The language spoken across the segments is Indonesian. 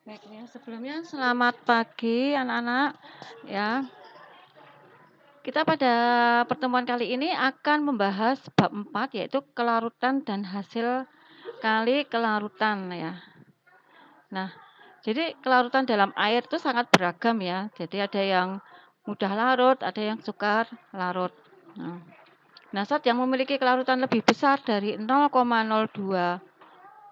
Baik ya, sebelumnya selamat pagi anak-anak ya. Kita pada pertemuan kali ini akan membahas bab 4 yaitu kelarutan dan hasil kali kelarutan ya. Nah, jadi kelarutan dalam air itu sangat beragam ya. Jadi ada yang mudah larut, ada yang sukar larut. Nah, zat yang memiliki kelarutan lebih besar dari 0,02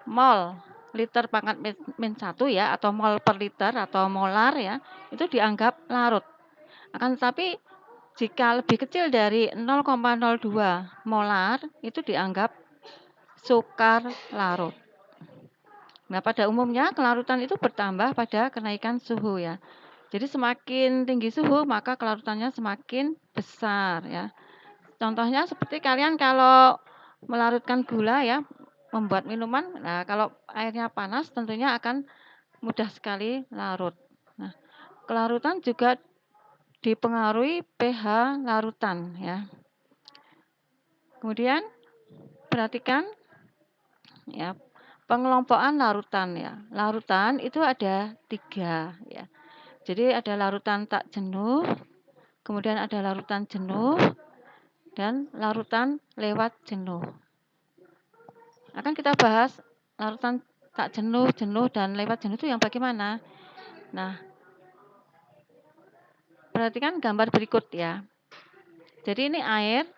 mol liter pangkat min 1 ya, atau mol per liter atau molar ya, itu dianggap larut. Akan tetapi jika lebih kecil dari 0,02 molar itu dianggap sukar larut. Nah, pada umumnya kelarutan itu bertambah pada kenaikan suhu ya. Jadi semakin tinggi suhu maka kelarutannya semakin besar ya. Contohnya seperti kalian kalau melarutkan gula ya, membuat minuman, nah kalau airnya panas tentunya akan mudah sekali larut. Nah, kelarutan juga dipengaruhi pH larutan ya. Kemudian perhatikan ya, pengelompokan larutan ya. Larutan itu ada 3 ya. Jadi ada larutan tak jenuh, kemudian ada larutan jenuh, dan larutan lewat jenuh. Akan kita bahas larutan tak jenuh, jenuh, dan lewat jenuh itu yang bagaimana. Nah, perhatikan gambar berikut ya. Jadi ini air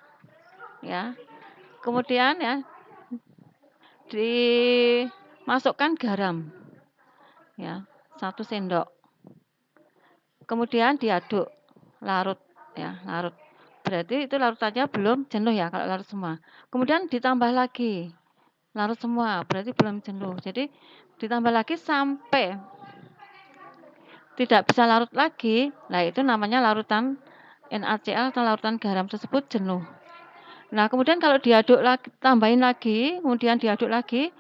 ya. Kemudian ya dimasukkan garam ya, 1 sendok. Kemudian diaduk, larut ya, larut. Berarti itu larutannya belum jenuh ya kalau larut semua. Kemudian ditambah lagi, larut semua, berarti belum jenuh. Jadi ditambah lagi sampai tidak bisa larut lagi, nah itu namanya larutan NaCl atau larutan garam tersebut jenuh. Nah, kemudian kalau diaduk lagi, tambahin lagi, kemudian diaduk lagi,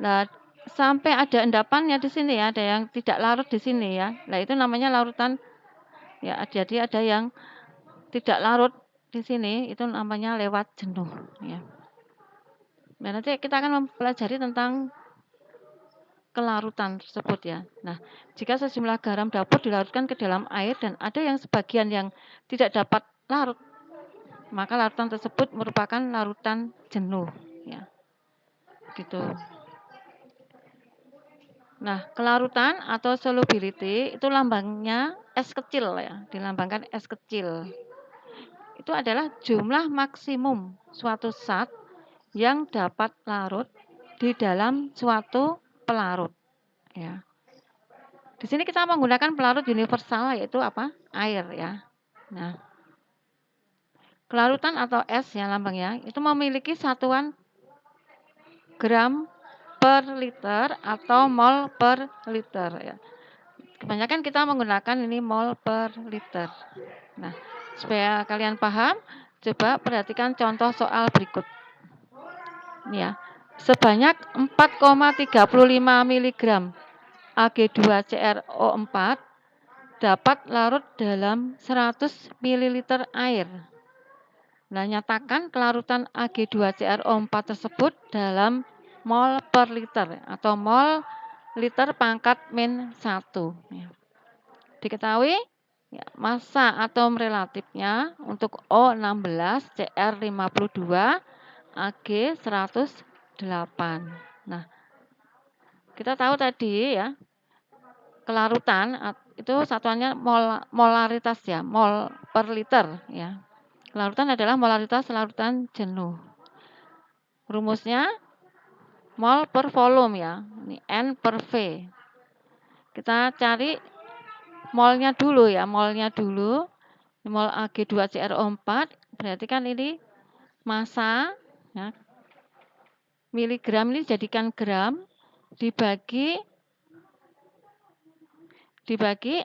nah sampai ada endapannya di sini ya, ada yang tidak larut di sini ya. Nah, itu namanya larutan ya, jadi ada yang tidak larut di sini, itu namanya lewat jenuh ya. Nah, nanti kita akan mempelajari tentang kelarutan tersebut ya. Nah, jika sejumlah garam dapur dilarutkan ke dalam air dan ada yang sebagian yang tidak dapat larut, maka larutan tersebut merupakan larutan jenuh ya. Gitu. Nah, kelarutan atau solubility itu lambangnya S kecil ya, dilambangkan S kecil. Itu adalah jumlah maksimum suatu zat yang dapat larut di dalam suatu pelarut ya. Di sini kita menggunakan pelarut universal yaitu apa? Air ya. Nah, kelarutan atau S ya lambangnya itu memiliki satuan gram per liter atau mol per liter ya. Kebanyakan kita menggunakan ini mol per liter. Nah, supaya kalian paham, coba perhatikan contoh soal berikut. Ini ya, sebanyak 4,35 mg Ag2CrO4 dapat larut dalam 100 ml air. Nah, nyatakan kelarutan Ag2CrO4 tersebut dalam mol per liter atau mol liter pangkat min 1. Diketahui ya, massa atom relatifnya untuk O16, Cr52, Ag 108. Nah, kita tahu tadi ya, kelarutan itu satuannya molaritas ya, mol per liter ya. Kelarutan adalah molaritas larutan jenuh. Rumusnya mol per volume ya. Ini N per V. Kita cari molnya dulu ya, molnya dulu. Mol Ag2CrO4 berarti kan ini massa ya. Miligram ini jadikan gram dibagi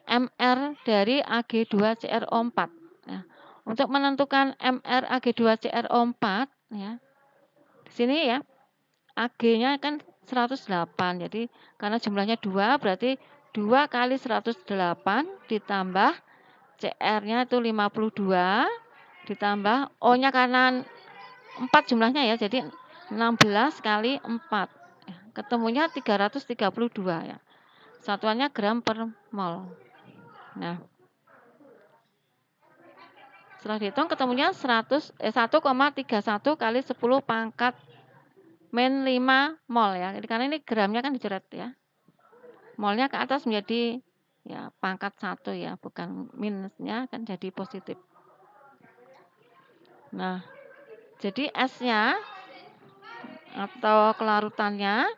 mR dari Ag2CrO4 ya. Untuk menentukan mR Ag2CrO4 ya. Di sini ya Ag-nya kan 108. Jadi karena jumlahnya 2 berarti 2 kali 108 ditambah CR-nya itu 52 ditambah O-nya karena 4 jumlahnya ya. Jadi 16 kali 4. Ketemunya 332 ya. Satuannya gram per mol. Nah, setelah dihitung ketemunya 1,31 kali 10 pangkat min 5 mol ya. Karena ini gramnya kan dicoret ya. Molnya ke atas menjadi ya pangkat 1 ya, bukan minusnya kan jadi positif. Nah, jadi S-nya atau kelarutannya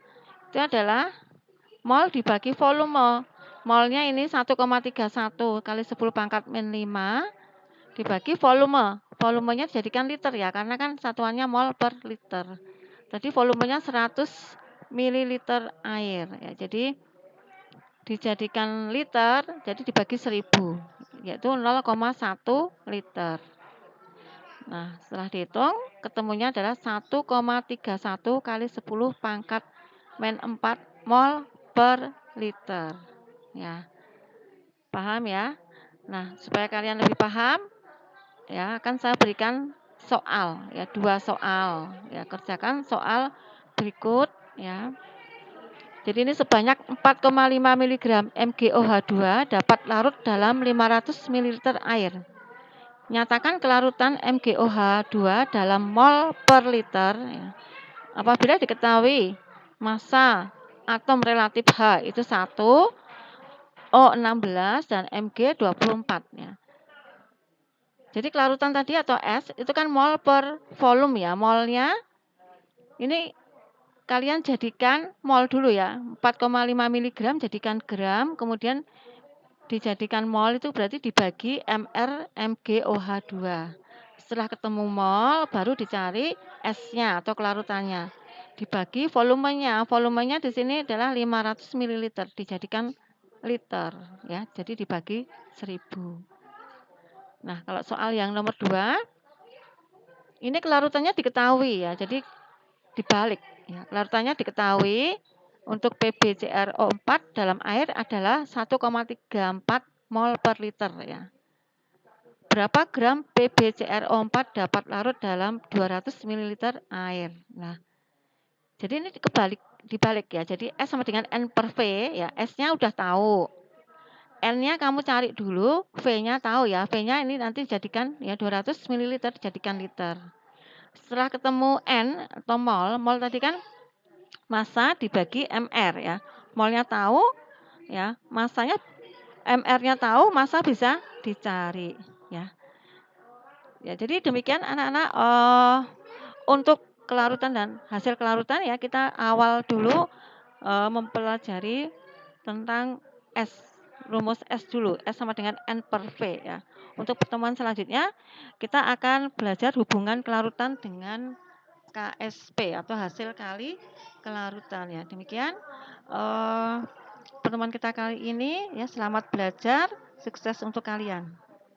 itu adalah mol dibagi volume. Molnya ini 1,31 kali 10 pangkat min 5 dibagi volume. Volumenya dijadikan liter ya, karena kan satuannya mol per liter. Tadi volumenya 100 ml air ya. Jadi dijadikan liter, jadi dibagi 1000, yaitu 0,1 liter. Nah, setelah dihitung, ketemunya adalah 1,31 kali 10 pangkat min 4 mol per liter. Ya, paham ya? Nah, supaya kalian lebih paham, ya akan saya berikan soal, ya 2 soal. Ya, kerjakan soal berikut, ya. Jadi ini sebanyak 4,5 mg MgOH2 dapat larut dalam 500 ml air. Nyatakan kelarutan MgOH2 dalam mol per liter ya. Apabila diketahui massa atom relatif H itu 1, O16 dan Mg 24 ya. Jadi kelarutan tadi atau S itu kan mol per volume ya. Molnya ini kalian jadikan mol dulu ya. 4,5 mg jadikan gram, kemudian dijadikan mol itu berarti dibagi mR MgOH2. Setelah ketemu mol baru dicari S-nya atau kelarutannya. Dibagi volumenya. Volumenya di sini adalah 500 ml dijadikan liter ya. Jadi dibagi 1000. Nah, kalau soal yang nomor 2 ini kelarutannya diketahui ya. Jadi dibalik ya. Kelarutannya diketahui untuk PbCrO4 dalam air adalah 1,34 mol per liter ya. Berapa gram PbCrO4 dapat larut dalam 200 ml air. Nah, jadi ini dibalik ya. Jadi S sama dengan N per V ya. S-nya udah tahu. N-nya kamu cari dulu, V-nya tahu ya. V-nya ini nanti jadikan ya 200 ml jadikan liter. Setelah ketemu N atau mol tadi kan massa dibagi mR ya. Molnya tahu ya, massanya mR-nya tahu, massa bisa dicari ya. Ya, jadi demikian anak-anak untuk kelarutan dan hasil kelarutan ya kita awal dulu mempelajari tentang S, rumus S dulu, S sama dengan N per V ya. Untuk pertemuan selanjutnya kita akan belajar hubungan kelarutan dengan KSP atau hasil kali kelarutan ya. Demikian pertemuan kita kali ini ya, selamat belajar, sukses untuk kalian.